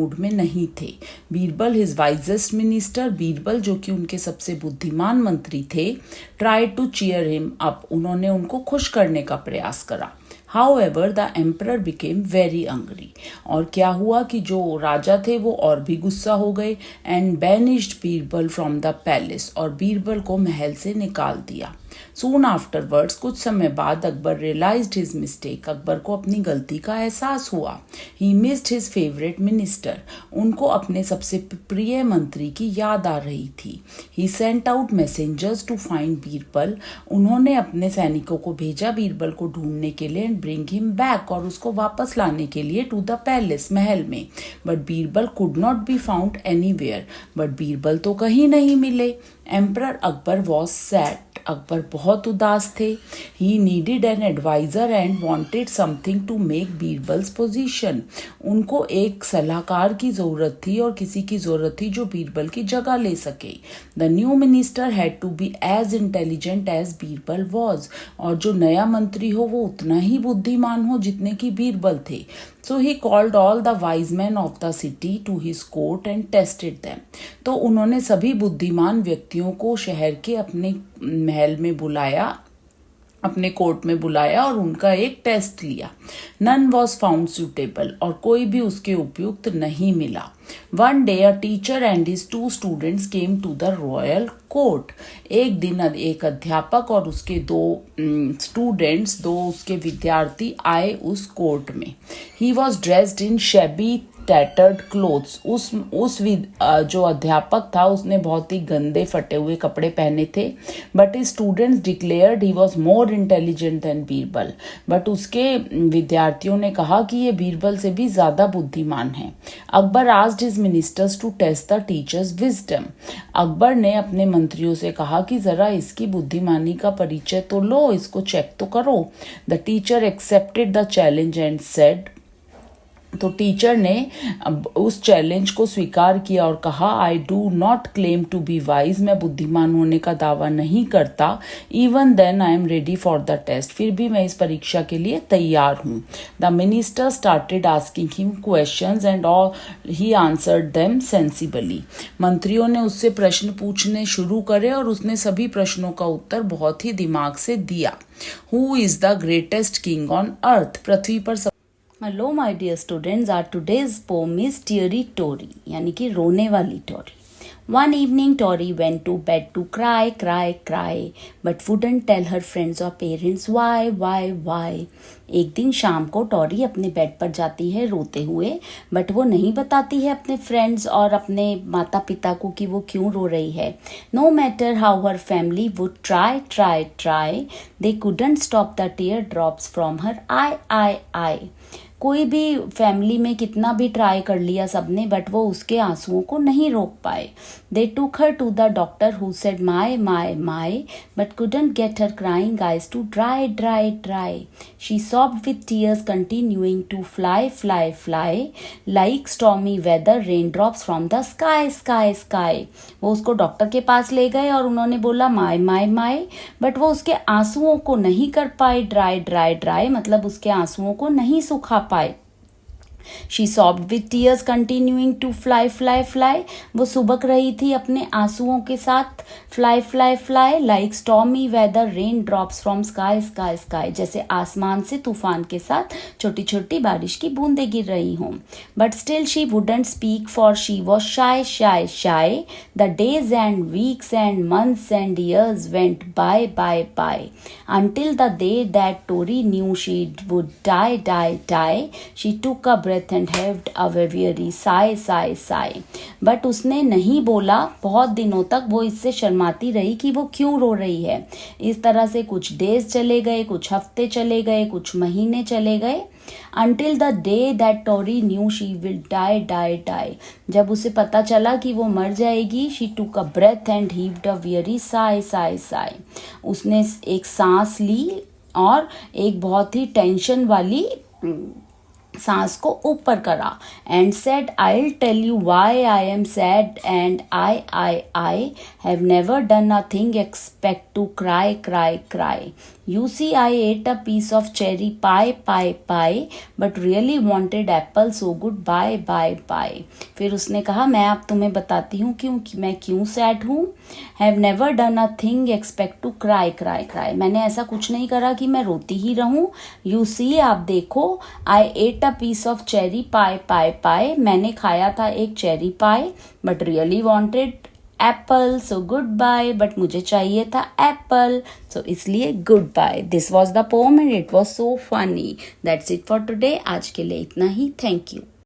Mood में नहीं थे। Birbal his wisest minister, Birbal जो कि उनके सबसे बुद्धिमान मंत्री थे, try to cheer him up, उन्होंने उनको खुश करने का प्रयास करा। However, the emperor became very angry. और क्या हुआ कि जो राजा थे वो और भी गुस्सा हो गए and banished Birbal from the palace, और बीरबल को महल से निकाल दिया। Soon afterwards, कुछ समय बाद Akbar realized his mistake, Akbar को अपनी गलती का एहसास हुआ। He missed his favorite minister, उनको अपने सबसे प्रिय मंत्री की याद आ रही थी। He sent out messengers to find Birbal, उन्होंने अपने सैनिकों को भेजा बीरबल को ढूंढने के लिए and bring him back, और उसको वापस लाने के लिए to the palace, महल में। But Birbal could not be found anywhere, but Birbal तो कहीं नहीं मिले। Emperor Akbar was sad, Akbar बहुत उदास थे। He needed an advisor and wanted something to make Birbal's position, उनको एक सलाहकार की ज़रूरत थी और किसी की ज़रूरत थी जो बीरबल की जगह ले सके। The new minister had to be as intelligent as Birbal was, और जो नया मंत्री हो वो उतना ही बुद्धिमान हो जितने की बीरबल थे। So he called all the wise men of the city to his court and tested them. तो उन्होंने सभी बुद्धिमान व्यक्तियों को शहर के अपने महल में बुलाया, अपने कोर्ट में बुलाया और उनका एक टेस्ट लिया। None was found suitable, और कोई भी उसके उपयुक्त नहीं मिला। One day a teacher and his 2 students came to the royal court. एक दिन एक अध्यापक और उसके 2 स्टूडेंट्स, 2 उसके विद्यार्थी आए उस कोर्ट में। He was dressed in shabby tattered clothes. जो अध्यापक था उसने बहुत ही गंदे फटे हुए कपड़े पहने थे। But his students declared he was more intelligent than Birbal. But उसके विद्यार्थियों ने कहा कि ये बीरबल से भी ज्यादा बुद्धिमान है। Akbar asked his ministers to test the teacher's wisdom. Akbar ने अपने मंत्रियों से कहा कि जरा इसकी बुद्धिमानी का परिचय तो लो, इसको चेक तो करो। The teacher accepted the challenge and said, तो टीचर ने उस चैलेंज को स्वीकार किया और कहा, I do not claim to be wise, मैं बुद्धिमान होने का दावा नहीं करता। Even then I am ready for the test, फिर भी मैं इस परीक्षा के लिए तैयार हूँ। The minister started asking him questions and all he answered them sensibly. मंत्रियों ने उससे प्रश्न पूछने शुरू करे और उसने सभी प्रश्नों का उत्तर बहुत ही दिमाग से दिया। Who is the greatest king on earth, पृथ्वी पर hello my dear students, our today's poem is teary story, यानी कि रोने वाली Tori. One evening Tori went to bed to cry, but wouldn't tell her friends or parents why. एक दिन शाम को टॉरी अपने बेड पर जाती है रोते हुए, बट वो नहीं बताती है अपने फ्रेंड्स और अपने माता पिता को कि वो क्यों रो रही है। No matter how her family would try, they couldn't stop the teardrops from her eye. कोई भी फैमिली में कितना भी ट्राई कर लिया सबने, बट वो उसके आंसुओं को नहीं रोक पाए। They took her to the doctor who said my, but couldn't get her crying eyes to dry. She sobbed with tears continuing to fly, like stormy weather, raindrops from the sky. वो उसको doctor के पास ले गए और उन्होंने बोला my, but वो उसके आंसुओं को नहीं कर पाए ड्राई, मतलब उसके आंसुओं को नहीं सुखा पाए। She sobbed with tears continuing to fly. वो सुबक रही थी अपने आंसुओं के साथ fly, like stormy weather, rain drops from sky, जैसे आसमान से तूफान के साथ छोटी छोटी बारिश की बूंदें गिर रही हों। But still she wouldn't speak, for she was shy. The days and weeks and months and years went by, until the day that Tori knew she would die. She took a breath and heaved a weary sigh. But उसने नहीं बोला, बहुत दिनों तक वो इससे शर्माती रही कि वो क्यों रो रही है। इस तरह से कुछ डेज चले गए, कुछ हफ्ते चले गए, कुछ महीने चले गए, until the day that Tori knew she will die. जब उसे पता चला कि वो मर जाएगी, she took a breath and heaved a weary sigh. उसने एक सांस ली और एक बहुत ही टेंशन वाली सांस को ऊपर करा and said, I'll tell you why I am sad and I have never done a thing except to cry. You see, I ate a piece of cherry pie, but really wanted apple, so goodbye, bye. फिर उसने कहा, मैं अब तुम्हें बताती हूँ मैं क्यों सैड हूँ. Have never done a thing except to cry. मैंने ऐसा कुछ नहीं करा कि मैं रोती ही रहूँ. You see, आप देखो, I ate a piece of cherry pie. मैंने खाया था एक cherry pie, but really wanted apple, so goodbye, but मुझे चाहिए था एप्पल, सो इसलिए goodbye. This was the poem and it was so funny. That's it for today. आज के लिए इतना ही. Thank you.